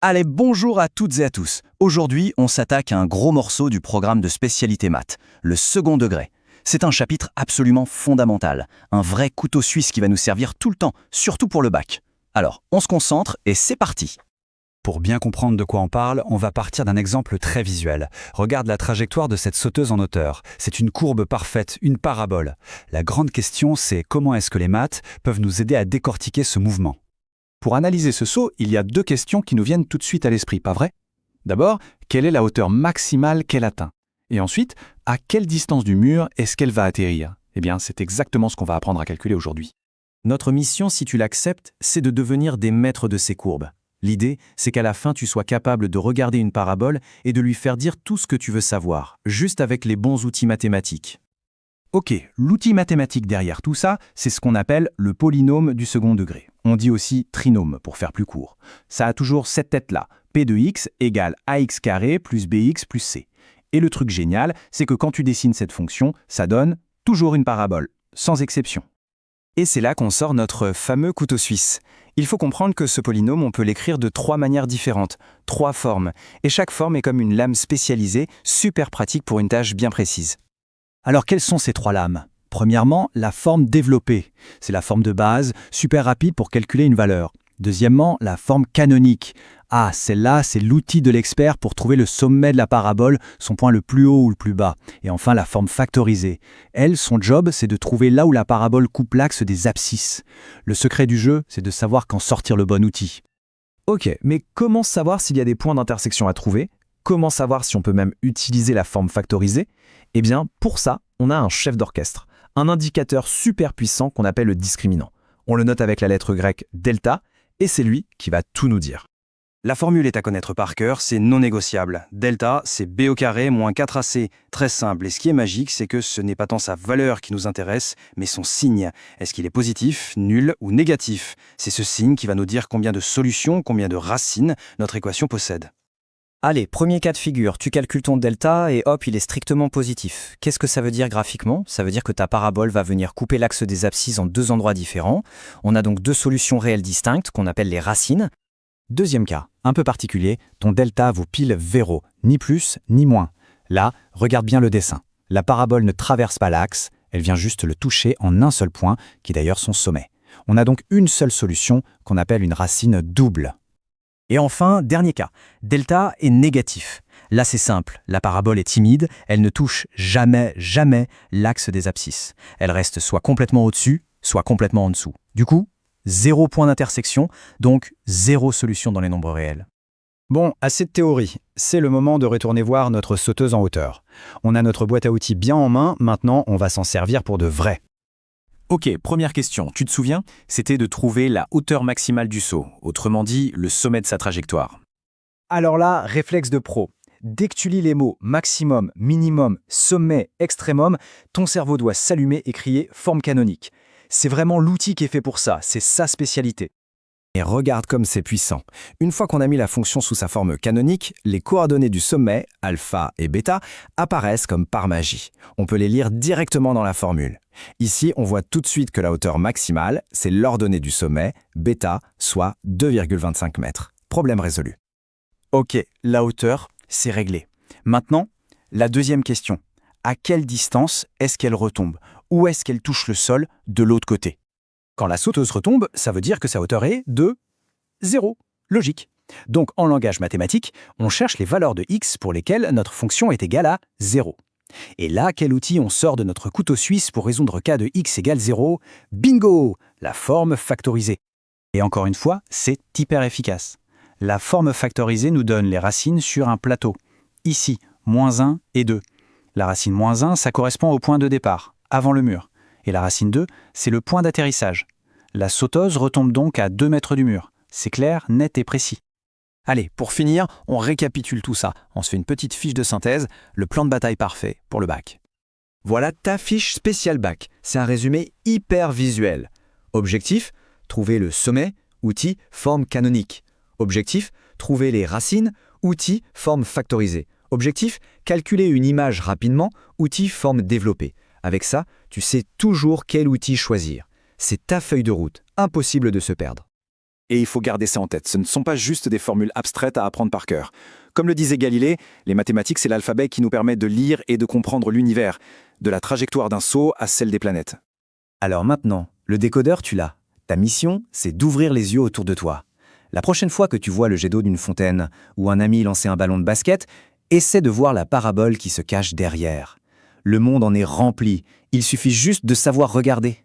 Allez, bonjour à toutes et à tous. Aujourd'hui, on s'attaque à un gros morceau du programme de spécialité maths, le second degré. C'est un chapitre absolument fondamental, un vrai couteau suisse qui va nous servir tout le temps, surtout pour le bac. Alors, on se concentre et c'est parti. Pour bien comprendre de quoi on parle, on va partir d'un exemple très visuel. Regarde la trajectoire de cette sauteuse en hauteur. C'est une courbe parfaite, une parabole. La grande question, c'est comment est-ce que les maths peuvent nous aider à décortiquer ce mouvement ? Pour analyser ce saut, il y a deux questions qui nous viennent tout de suite à l'esprit, pas vrai? D'abord, quelle est la hauteur maximale qu'elle atteint? Et ensuite, à quelle distance du mur est-ce qu'elle va atterrir? Eh bien, c'est exactement ce qu'on va apprendre à calculer aujourd'hui. Notre mission, si tu l'acceptes, c'est de devenir des maîtres de ces courbes. L'idée, c'est qu'à la fin, tu sois capable de regarder une parabole et de lui faire dire tout ce que tu veux savoir, juste avec les bons outils mathématiques. Ok, l'outil mathématique derrière tout ça, c'est ce qu'on appelle le polynôme du second degré. On dit aussi trinôme pour faire plus court. Ça a toujours cette tête-là, p de x égale ax carré plus bx plus c. Et le truc génial, c'est que quand tu dessines cette fonction, ça donne toujours une parabole, sans exception. Et c'est là qu'on sort notre fameux couteau suisse. Il faut comprendre que ce polynôme, on peut l'écrire de 3 manières différentes, 3 formes. Et chaque forme est comme une lame spécialisée, super pratique pour une tâche bien précise. Alors quelles sont ces 3 lames? Premièrement, la forme développée. C'est la forme de base, super rapide pour calculer une valeur. Deuxièmement, la forme canonique. Ah, celle-là, c'est l'outil de l'expert pour trouver le sommet de la parabole, son point le plus haut ou le plus bas. Et enfin, la forme factorisée. Elle, son job, c'est de trouver là où la parabole coupe l'axe des abscisses. Le secret du jeu, c'est de savoir quand sortir le bon outil. Ok, mais comment savoir s'il y a des points d'intersection à trouver? Comment savoir si on peut même utiliser la forme factorisée? Eh bien, pour ça, on a un chef d'orchestre, un indicateur super puissant qu'on appelle le discriminant. On le note avec la lettre grecque delta, et c'est lui qui va tout nous dire. La formule est à connaître par cœur, c'est non négociable. Delta, c'est b au carré moins 4ac. Très simple, et ce qui est magique, c'est que ce n'est pas tant sa valeur qui nous intéresse, mais son signe. Est-ce qu'il est positif, nul ou négatif? C'est ce signe qui va nous dire combien de solutions, combien de racines notre équation possède. Allez, premier cas de figure, tu calcules ton delta et hop, il est strictement positif. Qu'est-ce que ça veut dire graphiquement? Ça veut dire que ta parabole va venir couper l'axe des abscisses en 2 endroits différents. On a donc 2 solutions réelles distinctes qu'on appelle les racines. Deuxième cas, un peu particulier, ton delta vaut pile 0, ni plus ni moins. Là, regarde bien le dessin. La parabole ne traverse pas l'axe, elle vient juste le toucher en un seul point, qui est d'ailleurs son sommet. On a donc une seule solution qu'on appelle une racine double. Et enfin, dernier cas, delta est négatif. Là c'est simple, la parabole est timide, elle ne touche jamais l'axe des abscisses. Elle reste soit complètement au-dessus, soit complètement en dessous. Du coup, 0 point d'intersection, donc 0 solution dans les nombres réels. Bon, assez de théorie. C'est le moment de retourner voir notre sauteuse en hauteur. On a notre boîte à outils bien en main, maintenant on va s'en servir pour de vrai. Ok, première question, tu te souviens? C'était de trouver la hauteur maximale du saut, autrement dit, le sommet de sa trajectoire. Alors là, réflexe de pro. Dès que tu lis les mots maximum, minimum, sommet, extrémum, ton cerveau doit s'allumer et crier forme canonique. C'est vraiment l'outil qui est fait pour ça, c'est sa spécialité. Et regarde comme c'est puissant. Une fois qu'on a mis la fonction sous sa forme canonique, les coordonnées du sommet, alpha et bêta, apparaissent comme par magie. On peut les lire directement dans la formule. Ici, on voit tout de suite que la hauteur maximale, c'est l'ordonnée du sommet, bêta, soit 2,25 mètres. Problème résolu. Ok, la hauteur, c'est réglé. Maintenant, la deuxième question. À quelle distance est-ce qu'elle retombe? Où est-ce qu'elle touche le sol de l'autre côté? Quand la sauteuse retombe, ça veut dire que sa hauteur est de 0. Logique. Donc, en langage mathématique, on cherche les valeurs de x pour lesquelles notre fonction est égale à 0. Et là, quel outil on sort de notre couteau suisse pour résoudre le cas de x égale 0? Bingo! La forme factorisée. Et encore une fois, c'est hyper efficace. La forme factorisée nous donne les racines sur un plateau. Ici, -1 et 2. La racine -1, ça correspond au point de départ, avant le mur. Et la racine 2, c'est le point d'atterrissage. La sauteuse retombe donc à 2 mètres du mur. C'est clair, net et précis. Allez, pour finir, on récapitule tout ça. On se fait une petite fiche de synthèse, le plan de bataille parfait pour le bac. Voilà ta fiche spéciale bac. C'est un résumé hyper visuel. Objectif, trouver le sommet, outil, forme canonique. Objectif, trouver les racines, outil, forme factorisée. Objectif, calculer une image rapidement, outil, forme développée. Avec ça, tu sais toujours quel outil choisir. C'est ta feuille de route, impossible de se perdre. Et il faut garder ça en tête, ce ne sont pas juste des formules abstraites à apprendre par cœur. Comme le disait Galilée, les mathématiques, c'est l'alphabet qui nous permet de lire et de comprendre l'univers, de la trajectoire d'un saut à celle des planètes. Alors maintenant, le décodeur, tu l'as. Ta mission, c'est d'ouvrir les yeux autour de toi. La prochaine fois que tu vois le jet d'eau d'une fontaine ou un ami lancer un ballon de basket, essaie de voir la parabole qui se cache derrière. Le monde en est rempli, il suffit juste de savoir regarder.